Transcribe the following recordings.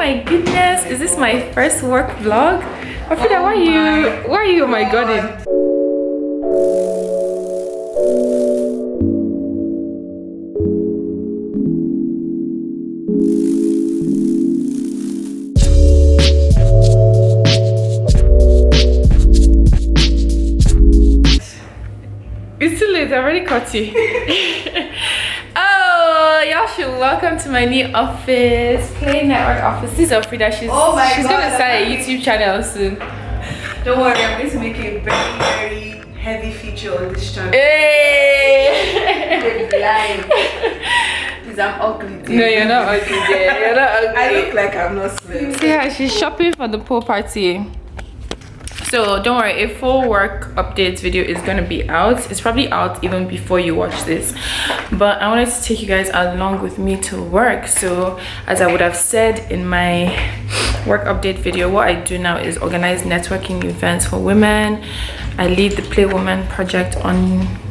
my goodness, is this my first work vlog? Afrida, why are you oh my god It's too late, I already caught you. Oh, y'all should welcome to my new office, Play Network office. This is Afrida. She's gonna start a YouTube channel soon. Don't worry, I'm going to make a very, very heavy feature on this channel. Hey! Live. Because I'm ugly. Dude. No, you're not ugly, dear. You're not ugly. I look like I'm not slim. See how she's shopping for the pool party. So don't worry, a full work updates video is gonna be out. It's probably out even before you watch this, but I wanted to take you guys along with me to work. So as I would have said in my work update video, what I do now is organize networking events for women. I lead the Play Woman project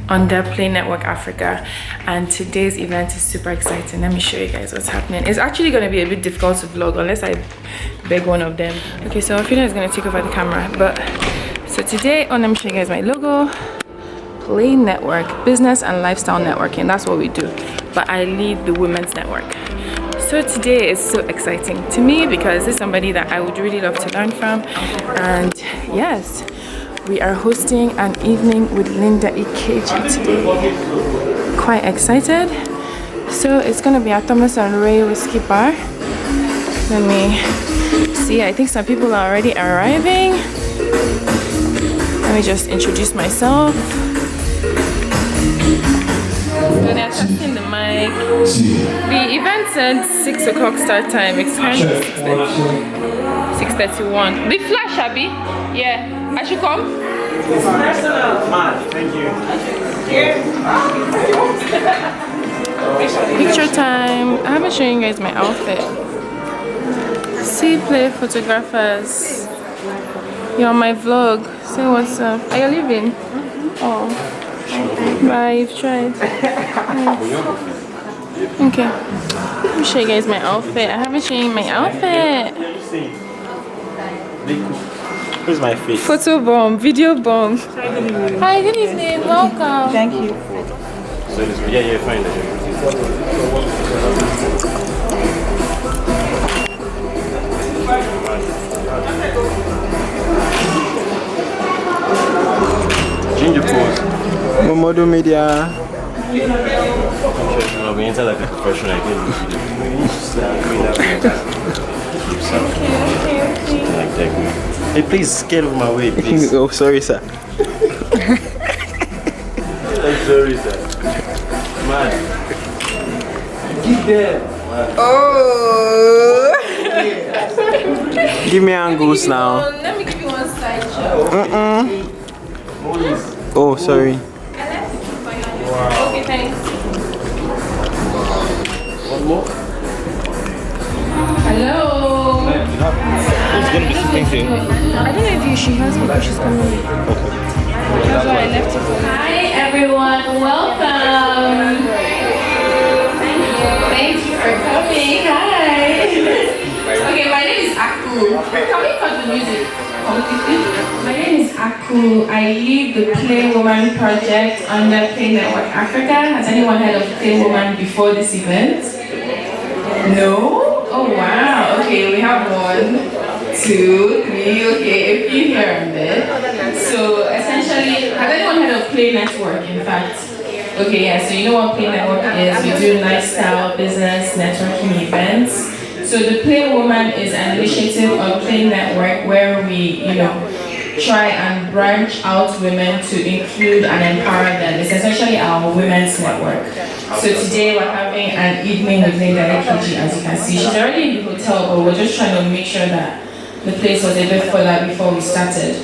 under Play Network Africa, and today's event is super exciting. Let me show you guys what's happening. It's actually going to be a bit difficult to vlog unless I beg one of them. Okay, so Afina is going to take over the camera, but so today, let me show you guys my logo. Play Network, business and lifestyle networking, that's what we do, but I lead the women's network. So today is so exciting to me because this is somebody that I would really love to learn from, and yes, we are hosting an evening with Linda Ikeji today. Quite excited. So it's gonna be at Thomas and Ray Whiskey Bar. Let me see, I think some people are already arriving. Let me just introduce myself. So they're testing the mic. The event's at 6 o'clock start time. It's currently 6:31. The flash, Abby? Yeah. I should come? Thank you. Picture time. I haven't shown you guys my outfit. See, Play photographers. You're on my vlog. Say what's up. Are you leaving? Oh. Bye, you've tried. Okay. Let me show you guys my outfit. I haven't shown you my outfit. Where's my face? Photo bomb, video bomb. Hi, good evening. Welcome. Thank you. So yeah, fine. Change your pose. Momodo Media. I'll be inside like a professional. Okay. Hey, please get out of my way, please. Oh, sorry, sir. I'm sorry, sir. Man. Get there. Oh! Give me angles now. Let me give you one side shot. Oh, sorry. Wow. Okay, thanks. One more? Hello. It's gonna be sitting here. I don't know if she has me, but she's coming. Okay. That's why I left it for her. Hi everyone, welcome. Thank you for coming. Hi. Okay, my name is Aku. Can we cut the music? My name is Aku. I lead the Play Woman project under Play Network Africa. Has anyone heard of Play Woman before this event? No? Oh wow, okay, we have 1, 2, 3, okay, a few here and there. So essentially, has anyone heard of Play Network, in fact? Okay, yeah, so you know what Play Network is. We do lifestyle, business, networking events. So the Play Woman is an initiative of Play Network where we, try and branch out women to include and empower them. It's essentially our women's network. So today we're having an evening with Linda Ikeji, as you can see. She's already in the hotel, but we're just trying to make sure that the place was a bit fuller before we started.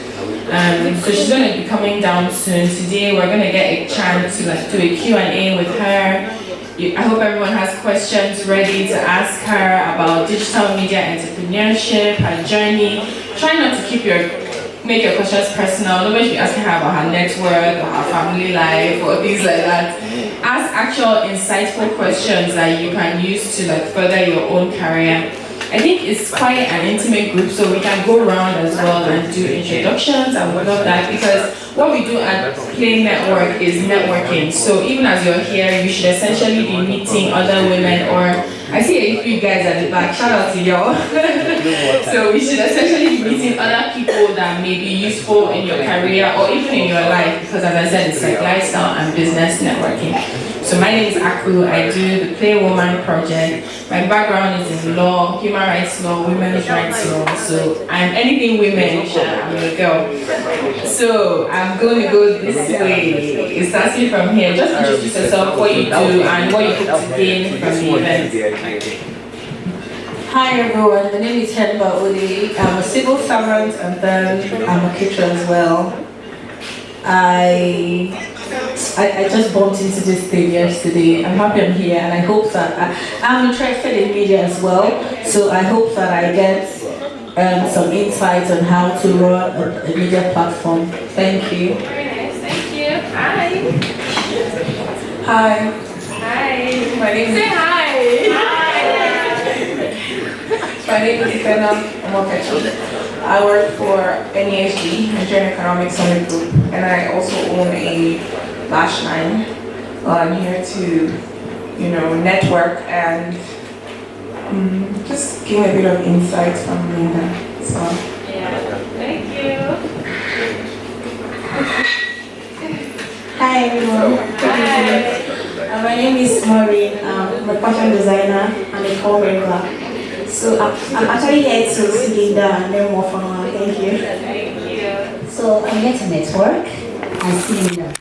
So she's going to be coming down soon. Today we're going to get a chance to do a Q&A with her. I hope everyone has questions ready to ask her about digital media entrepreneurship, her journey. Try not to make your questions personal. Nobody should be asking her about her network or her family life or things like that. Ask actual insightful questions that you can use to further your own career. I think it's quite an intimate group, so we can go around as well and do introductions and all of that, because what we do at Play Network is networking. So even as you're here, you should essentially be meeting other women, or I see a few guys at the back, shout out to y'all. So we should essentially be meeting other people that may be useful in your career or even in your life, because as I said, it's like lifestyle and business networking. So my name is Aku. I do the Play Woman project. My background is in law, human rights law, women's rights law. So I'm anything women, I'm a girl. So I'm going to go this way. Starting from here, just introduce yourself, what you do, and what you hope to gain from the event. Hi everyone, my name is Henba Odi. I'm a civil servant and then I'm a caterer as well. I just bumped into this thing yesterday. I'm happy I'm here, and I hope that I'm interested in media as well. So I hope that I get some insights on how to run a media platform. Thank you. Very nice, thank you. Hi. Hi. Hi. My name Say is hi. My name is Ifena Omokechi. I work for NESG, Nigerian Economic Summit Group, and I also own a lash line. I'm here to, network and just give a bit of insight from Linda. So. Yeah, thank you. Hi everyone. Hi. My name is Maureen. I'm a fashion designer and a co-regular. So I'm actually here to see Linda and learn more from her. Thank you. Thank you. So I'm here to network and see Linda.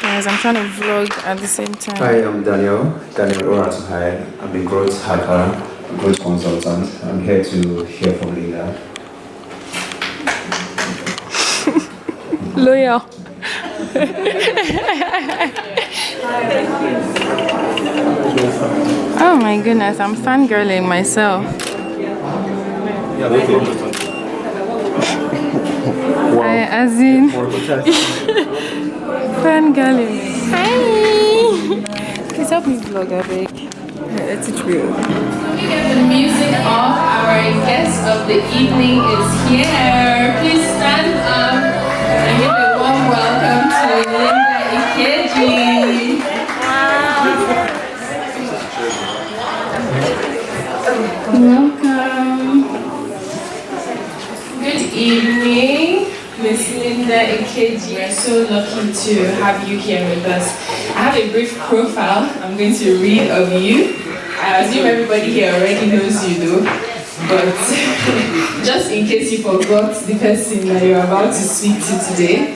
Guys, I'm trying to vlog at the same time. Hi, I'm Daniel Oratuhai. I'm a growth hacker, growth consultant. I'm here to hear from Linda. Loyal. Oh my goodness, I'm fangirling myself. As in fangirling. Hi. Please help me vlog a bit. Let's teach me. Let me get the music off. Our guest of the evening is here. Please stand up and give a warm welcome to Linda Ikeji. Welcome. Good evening, Miss Linda Ikeji. We're so lucky to have you here with us. I have a brief profile I'm going to read of you. I assume everybody here already knows you though, but just in case you forgot the person that you're about to speak to today.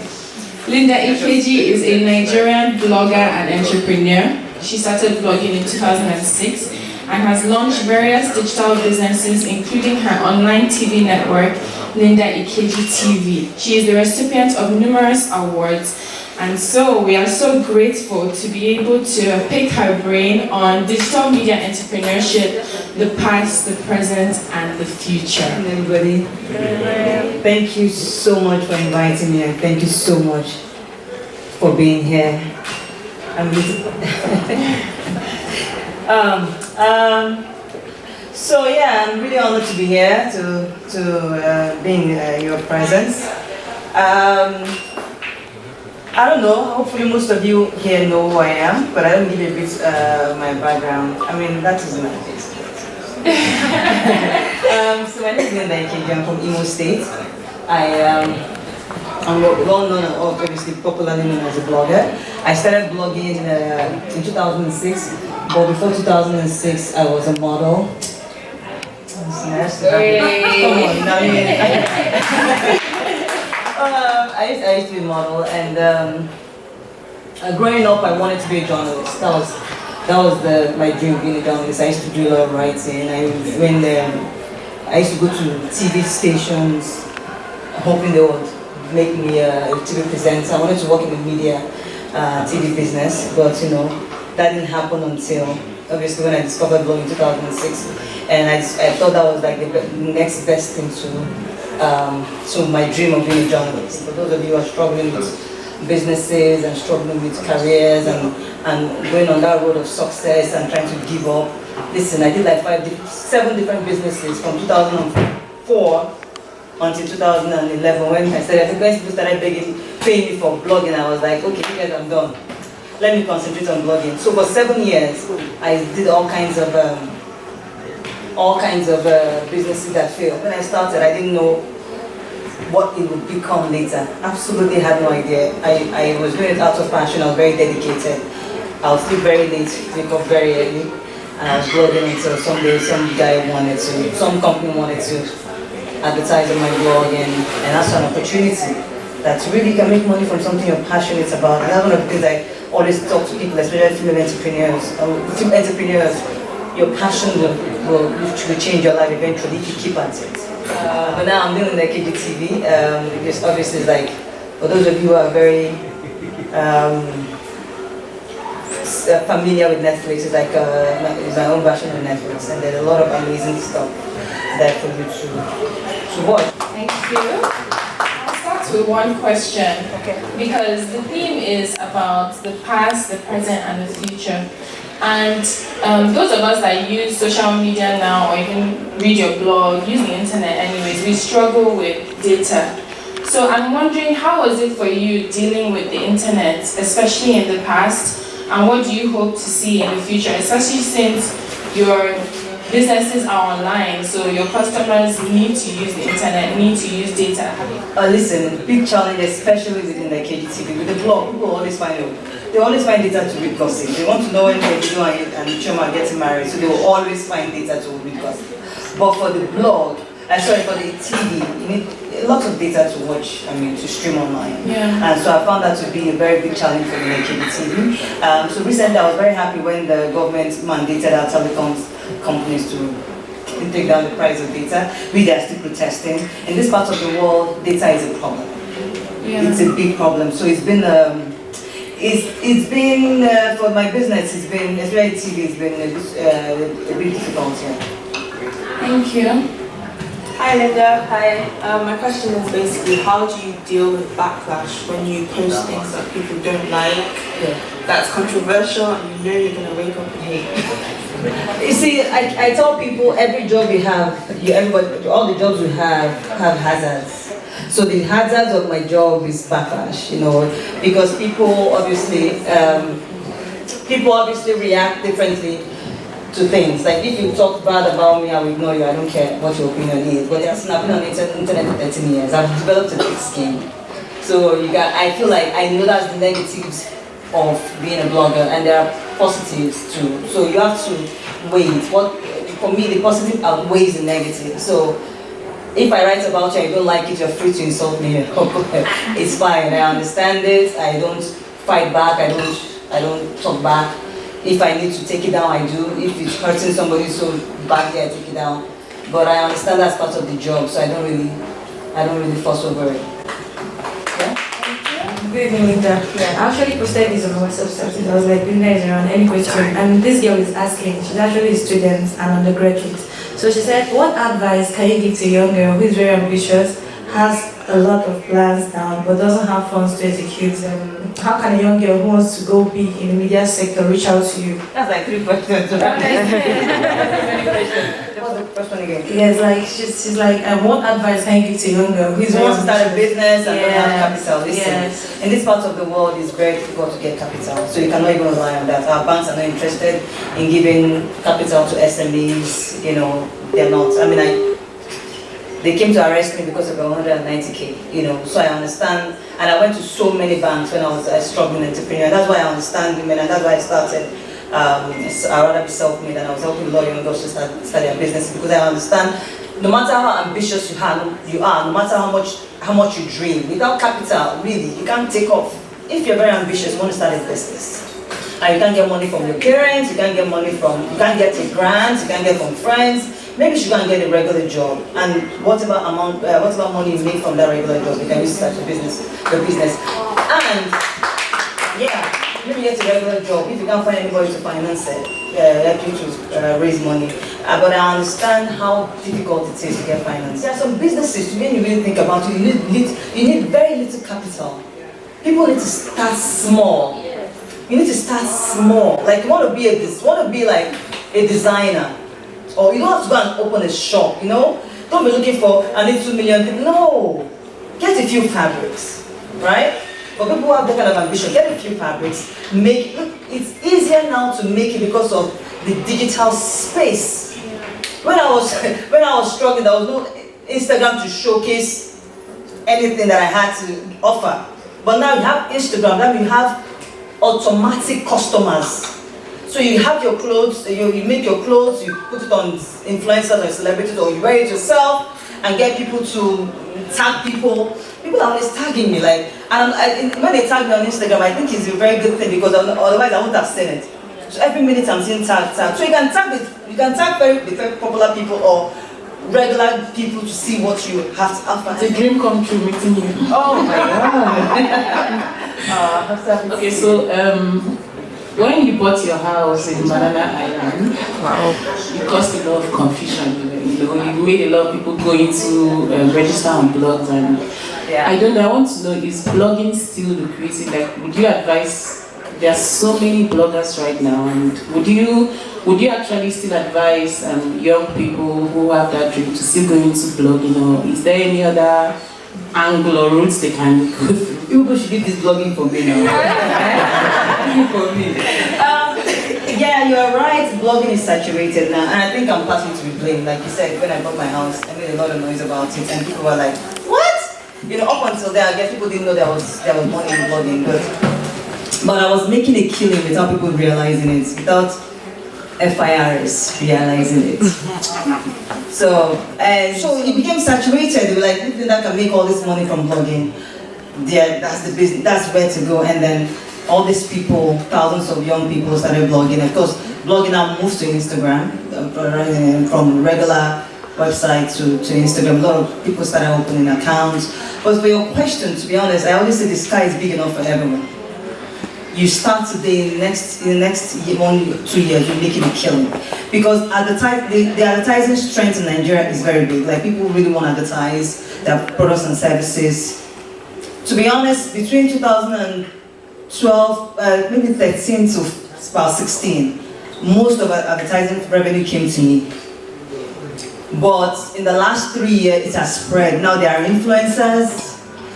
Linda Ikeji is a Nigerian blogger and entrepreneur. She started blogging in 2006 and has launched various digital businesses, including her online TV network, Linda Ikeji TV. She is the recipient of numerous awards, and so we are so grateful to be able to pick her brain on digital media entrepreneurship, the past, the present, and the future. Hello everybody. Thank you so much for inviting me, and thank you so much for being here. So yeah, I'm really honored to be here to be in your presence. I don't know, hopefully most of you here know who I am, but I don't give you a bit my background. I mean, that is my case. So my name is Linda Ikeji. I'm from Imo State. I'm well known and obviously popularly known as a blogger. I started blogging in 2006, but before 2006 I was a model. Come on, I mean, I used to be a model, and growing up I wanted to be a journalist. That was my dream, being a journalist. I used to do a lot of writing. I used to go to TV stations hoping they would make me a TV presenter. I wanted to work in the media TV business, but that didn't happen until obviously when I discovered blogging in 2006, and I thought that was like the next best thing to my dream of being a journalist. For those of you who are struggling with businesses and struggling with careers and going on that road of success and trying to give up, listen, I did like 7 different businesses from 2004 until 2011 when I started, when people started paying me for blogging. I was like, okay, you guys, I'm done. Let me concentrate on blogging. So for 7 years, I did all kinds of businesses that failed. When I started, I didn't know what it would become later. Absolutely had no idea. I was doing it out of passion. I was very dedicated. I would sleep very late, wake up very early, and I was blogging until someday some company wanted to advertise on my blog, and that's an opportunity that really can make money from something you're passionate about. And that's one of the things I always talk to people, especially female entrepreneurs. Your passion will change your life eventually if you keep at it. But now I'm doing the Ikeji TV, because obviously it's like, for those of you who are very familiar with Netflix, it's like it's my own version of Netflix, and there's a lot of amazing stuff there for you to watch. Thank you. I'll start with one question, because the theme is about the past, the present, and the future. And those of us that use social media now, or even read your blog, use the internet anyways, we struggle with data. So I'm wondering, how was it for you dealing with the internet, especially in the past, and what do you hope to see in the future, especially since your businesses are online, so your customers need to use the internet, need to use data? Listen, big challenge, especially within the Ikeji TV. With the blog, people always find data to read gossip. They want to know when Davido and Choma are getting married, so they will always find data to read gossip. But for the blog, for the TV, you need a lot of data to watch, to stream online. Yeah. And so I found that to be a very big challenge for the Ikeji TV. So recently I was very happy when the government mandated our telecoms companies to take down the price of data. We are still protesting. In this part of the world, data is a problem. Yeah. It's a big problem. So it's been for my business, especially TV, it's been a bit difficult here. Thank you. Hi Linda, hi. My question is basically, how do you deal with backlash when you post things that people don't like, that's controversial, and you know you're going to wake up and hate? You see, I tell people every job you have, all the jobs you have hazards. So the hazards of my job is backlash, because people obviously react differently to things. Like if you talk bad about me, I will ignore you. I don't care what your opinion is. But I've been on the internet for 13 years. I've developed a thick skin. So I feel like I know that's the negatives of being a blogger, and there are positives too. So you have to weigh for me, the positive outweighs the negative. So if I write about you and you don't like it, you're free to insult me. It's fine. I understand it. I don't fight back. I don't talk back. If I need to take it down, I do. If it's hurting somebody so badly, I take it down. But I understand that's part of the job, so I don't really fuss over it. Good evening, Linda. I actually posted this on my WhatsApp status. I was like, Linda is around, any question? And this girl is asking, she's actually a student and undergraduate. So she said, what advice can you give to a young girl who is very ambitious, has a lot of plans down, but doesn't have funds to execute? How can a young girl who wants to go big in the media sector reach out to you? That's like 3 questions. What's the first one again? Yes, like she's like, what advice can you give to a young girl who wants to start a business and don't have capital? Listen, yes. In this part of the world, it's very difficult to get capital, so you cannot even rely on that. Our banks are not interested in giving capital to SMEs. They're not. They came to arrest me because of 190K. So I understand, and I went to so many banks when I was a struggling entrepreneur. That's why I understand women, and that's why I started. I'd rather be self-made, and I was helping a lot of young girls to start their business, because I understand no matter how ambitious you are, no matter how much you dream, without capital, really, you can't take off. If you're very ambitious, you want to start a business, and you can't get money from your parents, you can't get a grant, you can't get from friends. Maybe you should go and get a regular job, and whatever money you make from that regular job, you can use to start your business. And maybe get a regular job if you can't find anybody to finance it, help you to raise money. But I understand how difficult it is to get finance. There are some businesses, when you really think about it, you need very little capital. People need to start small. You need to start small. Like you want to be like a designer. Or you don't have to go and open a shop, you know? Don't be looking for, I need 2 million people. No! Get a few fabrics, right? For people who have that kind of ambition, get a few fabrics. Make it, it's easier now to make it because of the digital space. When I was struggling, there was no Instagram to showcase anything that I had to offer. But now you have Instagram, now you have automatic customers. So you have your clothes, you make your clothes, you put it on influencers or celebrities, or you wear it yourself and get people to tag people. People are always tagging me, like, and when they tag me on Instagram, I think it's a very good thing because otherwise I wouldn't have seen it. So every minute I'm seeing tag. So you can tag very popular people or regular people to see what you have to offer. It's a dream come true meeting you. Oh my God. Okay, so when you bought your house in Banana Island, it caused a lot of confusion. You know, you made a lot of people go into register on blogs, and I don't know. I want to know, is blogging still lucrative? Like, would you advise? There are so many bloggers right now, and would you actually still advise young people who have that dream to still go into blogging, or is there any other angle or routes they can go through? People should do this blogging for me now. For me. Yeah, you're right. Blogging is saturated now, and I think I'm partly to be blamed. Like you said, when I bought my house, I made a lot of noise about it, and people were like, "What?" You know, up until then, I guess people didn't know there was money in blogging, but I was making a killing without people realizing it, without FIRs realizing it. So it became saturated. They were like, "People that can make all this money from blogging, yeah, that's the business. That's where to go." And then all these people, thousands of young people started blogging. Of course, blogging now moves to Instagram, from regular website to Instagram. A lot of people started opening accounts. But for your question, to be honest, I always say the sky is big enough for everyone. You start today, in the next 1-2 years, you're making a killing. Because the advertising strength in Nigeria is very big. Like, people really want to advertise their products and services. To be honest, between 2012, maybe 13 to about 16, most of our advertising revenue came to me. But in the last 3 years, it has spread. Now there are influencers.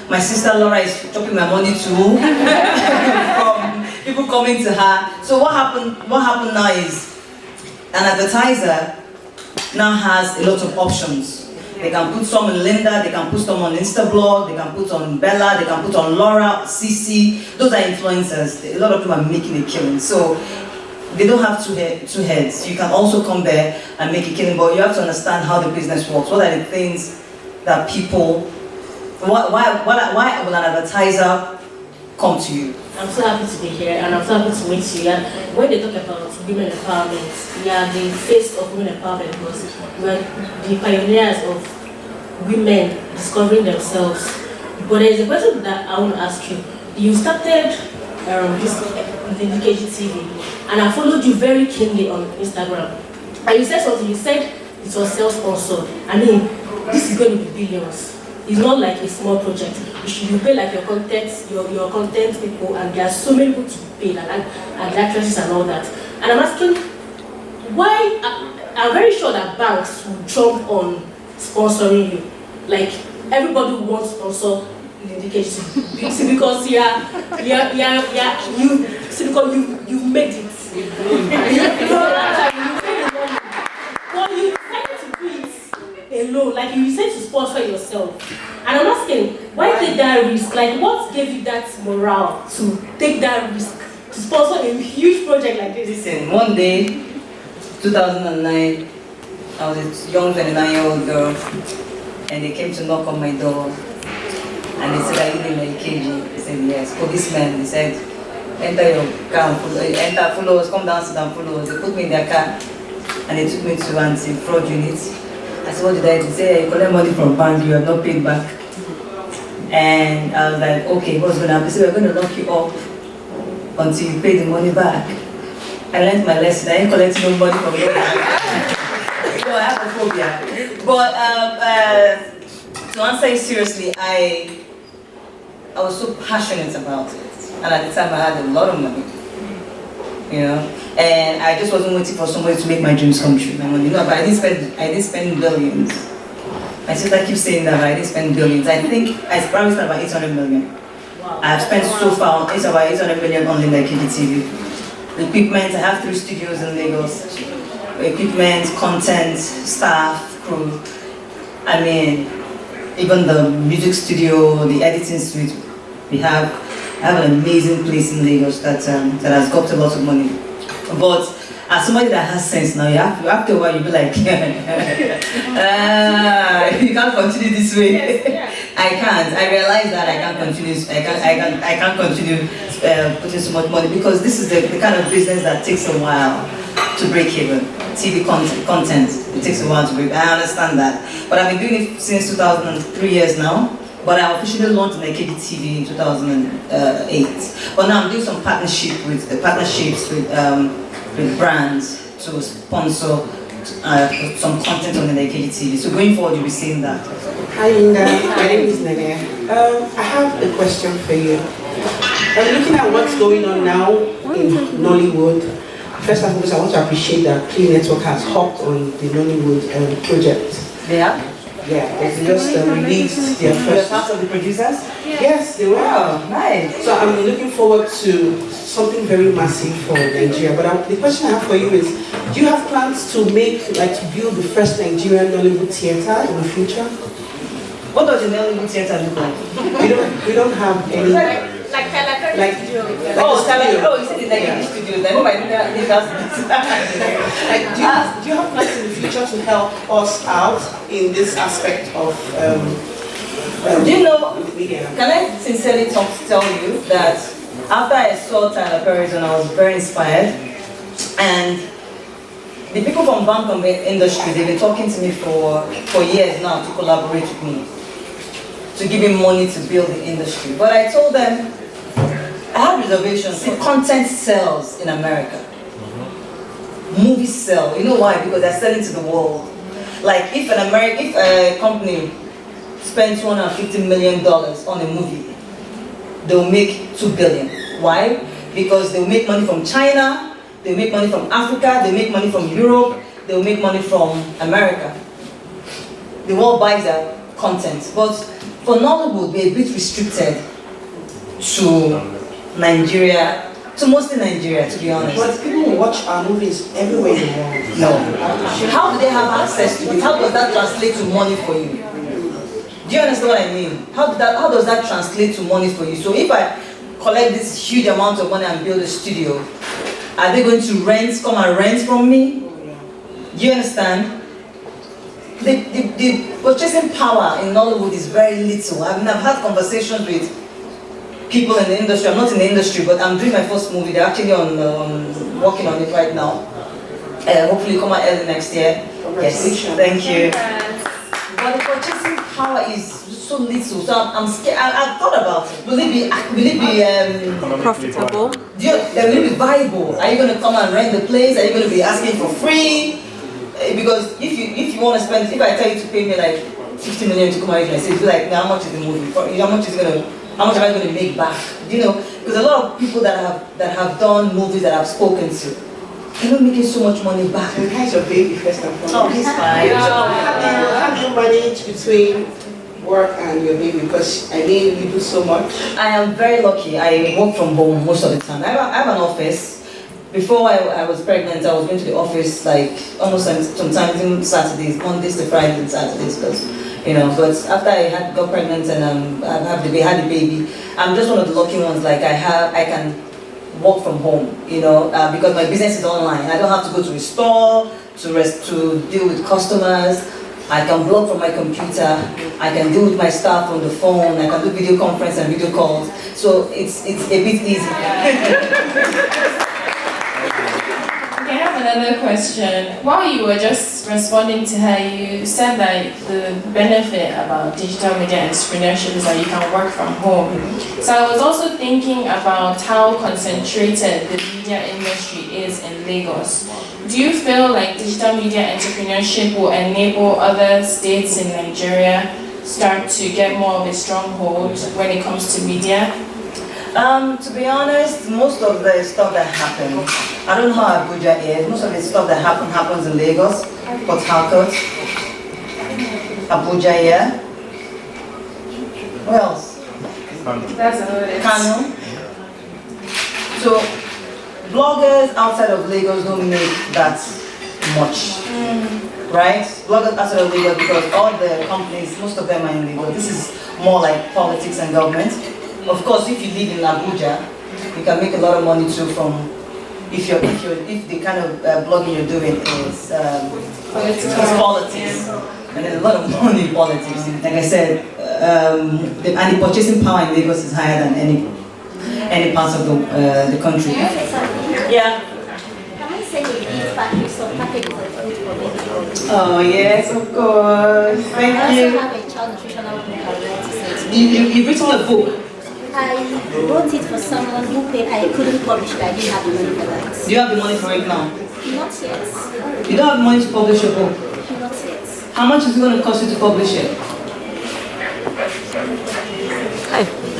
My sister Laura is chopping my money too, from people coming to her. So what happened now is, an advertiser now has a lot of options. They can put some on Linda, they can put some on Instablog, they can put on Bella, they can put on Laura, Cici. Those are influencers. A lot of them are making a killing. So they don't have two heads. You can also come there and make a killing, but you have to understand how the business works. What are the things that people, why will an advertiser come to you? I'm so happy to be here, and I'm so happy to meet you. And when they talk about women empowerment, we are the face of women empowerment because we are the pioneers of women discovering themselves. But there is a question that I want to ask you. You started this Linda Ikeji TV, and I followed you very keenly on Instagram. And you said something. You said it was self-sponsored. I mean, this is going to be billions. It's not like a small project. You pay like your content people, and there are so many people to pay, like actresses and all that. And I'm asking, why? I'm very sure that banks will jump on sponsoring you. Like, everybody wants to sponsor Linda Ikeji. See, because you've made it. Well, you decided to do it alone, like you said, to sponsor yourself. And I'm asking, why take that risk? Like, what gave you that morale to take that risk to sponsor a huge project like this? Listen, one day, 2009, I was a young 29-year-old girl, and they came to knock on my door, and they said, "Are you Linda Ikeji?" I said, "Yes." Policemen, they said, "Enter your car, follow us, come down, sit down, follow us." They put me in their car, and they took me to anti-fraud unit. I said, "What did I do?" They said, "You collect money from bank, you have not paid back." And I was like, "Okay, what's going to happen?" They said, "We're going to lock you up until you pay the money back." I learned my lesson. I ain't collecting no money from your bank. So I have a phobia. But to answer you seriously, I was so passionate about it. And at the time I had a lot of money. you know. And I just wasn't waiting for somebody to make my dreams come true. My money, no, but I didn't spend billions. My sister keeps saying that, but I didn't spend billions. I think I probably spent about 800 million. I have spent so far it's about 800 million on Linda Ikeji TV. Equipment, I have 3 studios in Lagos. Equipment, content, staff, crew. I mean, even the music studio, the editing suite. I have an amazing place in Lagos that has got a lot of money. But as somebody that has sense now, after a while you'll be like, you can't continue this way. I can't. I realize that I can't continue. I can't continue putting so much money because this is the kind of business that takes a while to break even. TV content, it takes a while to break. I understand that, but I've been doing it since 2003 years now. But I officially launched my Ikeji TV in 2008. But now I'm doing some partnerships with brands to sponsor some content on the Ikeji TV. So going forward, you'll be seeing that. Hi Linda, my name is Nene. I have a question for you. Looking at what's going on now in Nollywood, first and foremost, I want to appreciate that Play Network has hopped on the Nollywood project. Yeah? Yeah, they just released their first. Part of the producers? Yes, they were. Wow, nice. So I'm looking forward to something very massive for Nigeria. But the question I have for you is, do you have plans to build the first Nigerian Nollywood theater in the future? What does the Nollywood theater look like? We don't have any. You said the studio. Then do you have plans in the future to help us out in this aspect of? Do you know? Can I sincerely tell you that after I saw Tyler Perry's and I was very inspired, and the people from Bantam industry, they've been talking to me for years now to collaborate with me, to give me money to build the industry. But I told them, I have reservations. See, content sells in America. Movies sell. You know why? Because they're selling to the world. Like if a company spends $250 million on a movie, they'll make $2 billion. Why? Because they'll make money from China, they'll make money from Africa, they'll make money from Europe, they'll make money from America. The world buys their content. But for Nollywood, we're a bit restricted to Nigeria, to mostly Nigeria, to be honest. But people watch our movies everywhere in the world. No. How do they have access to it? How does that translate to money for you? Do you understand what I mean? How does that translate to money for you? So if I collect this huge amount of money and build a studio, are they going to come and rent from me? Do you understand? The purchasing power in Nollywood is very little. I've had conversations with people in the industry. I'm not in the industry, but I'm doing my first movie. They're actually working on it right now. Hopefully come out early next year. Yes, thank you. But the purchasing power is so little, so I'm scared. I've thought about it. Will it be profitable? Will it be viable? Are you going to come and rent the place? Are you going to be asking for free? Because if you want to spend, if I tell you to pay me like 50 million to come out, I say, like, how much is the movie? How much am I going to make back? You know, because a lot of people that have done movies that I've spoken to, they're not making so much money back. And how's your baby first and foremost? Oh, he's fine. How do you manage between work and your baby? Because I mean, you do so much. I am very lucky. I work from home most of the time. I have an office. Before I was pregnant, I was going to the office like almost sometimes even Saturdays, Mondays to Fridays and Saturdays, because But after I got pregnant and had the baby, I'm just one of the lucky ones. Like I can work from home, because my business is online. I don't have to go to a store to deal with customers. I can blog from my computer. I can deal with my staff on the phone. I can do video conference and video calls. So it's a bit easy. I have another question. While you were just responding to her, you said that the benefit about digital media entrepreneurship is that you can work from home. So I was also thinking about how concentrated the media industry is in Lagos. Do you feel like digital media entrepreneurship will enable other states in Nigeria start to get more of a stronghold when it comes to media? To be honest, most of the stuff that happens, I don't know how Abuja is. Most of the stuff that happens in Lagos, Port Harcourt, Abuja, yeah. Where else? That's another Kano. So, bloggers outside of Lagos don't make that much, right? Bloggers outside of Lagos, because all the companies, most of them are in Lagos. This is more like politics and government. Of course, if you live in Abuja, you can make a lot of money too from if the kind of blogging you're doing is politics, and there's a lot of money in politics. Like I said, the purchasing power in Lagos is higher than any parts of the country. Yeah. Oh yes, of course. Thank you. You've written a book. I wrote it for someone who paid. I couldn't publish it. I didn't have the money for that. Do you have the money for it now? Not yet. You don't have money to publish your book? Not yet. How much is it going to cost you to publish it?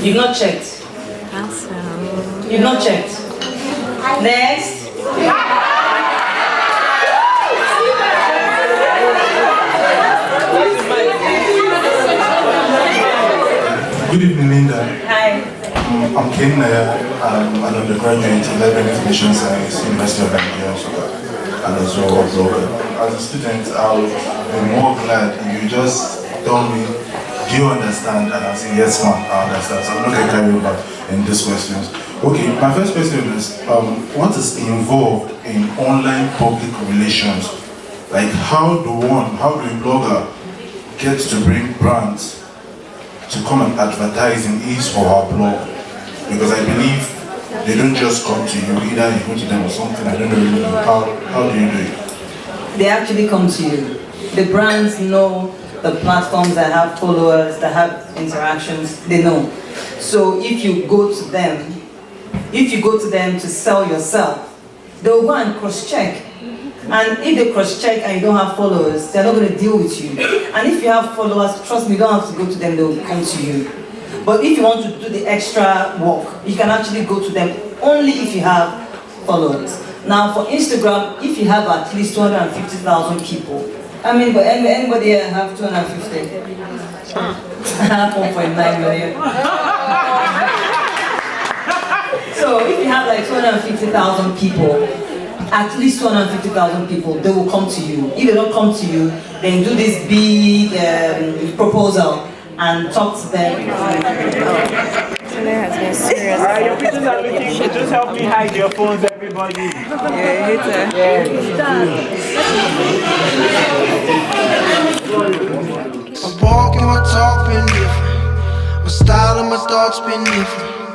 You've not checked. You've not checked. Next. Good evening, Linda. Hi. I'm Ken Naya. I'm an undergraduate in Library Information Science, University of Nigeria, and as well a blogger. As a student, I would be more glad if you just tell me, do you understand? And I'll say, yes, ma'am, I understand. So I'm not going to carry over in these questions. Okay, my first question is, what is involved in online public relations? Like, how do a blogger get to bring brands to come and advertise in his or her blog? Because I believe they don't just come to you, either you go to them or something, I don't know how do you do it? They actually come to you. The brands know the platforms that have followers, that have interactions, they know. So if you go to them to sell yourself, they'll go and cross-check. And if they cross-check and you don't have followers, they're not going to deal with you. And if you have followers, trust me, you don't have to go to them, they'll come to you. But if you want to do the extra work, you can actually go to them only if you have followers. Now for Instagram, if you have at least 250,000 people, I mean, but anybody here have 250? I have 1.9 million. So if you have like 250,000 people, at least 250,000 people, they will come to you. If they don't come to you, then do this big proposal and talk to them. Today has been serious. Alright, your pictures are looking good. Just help me hide your phones, everybody. Yeah, hit it. My walk and my talk been different. My style and my thoughts been different.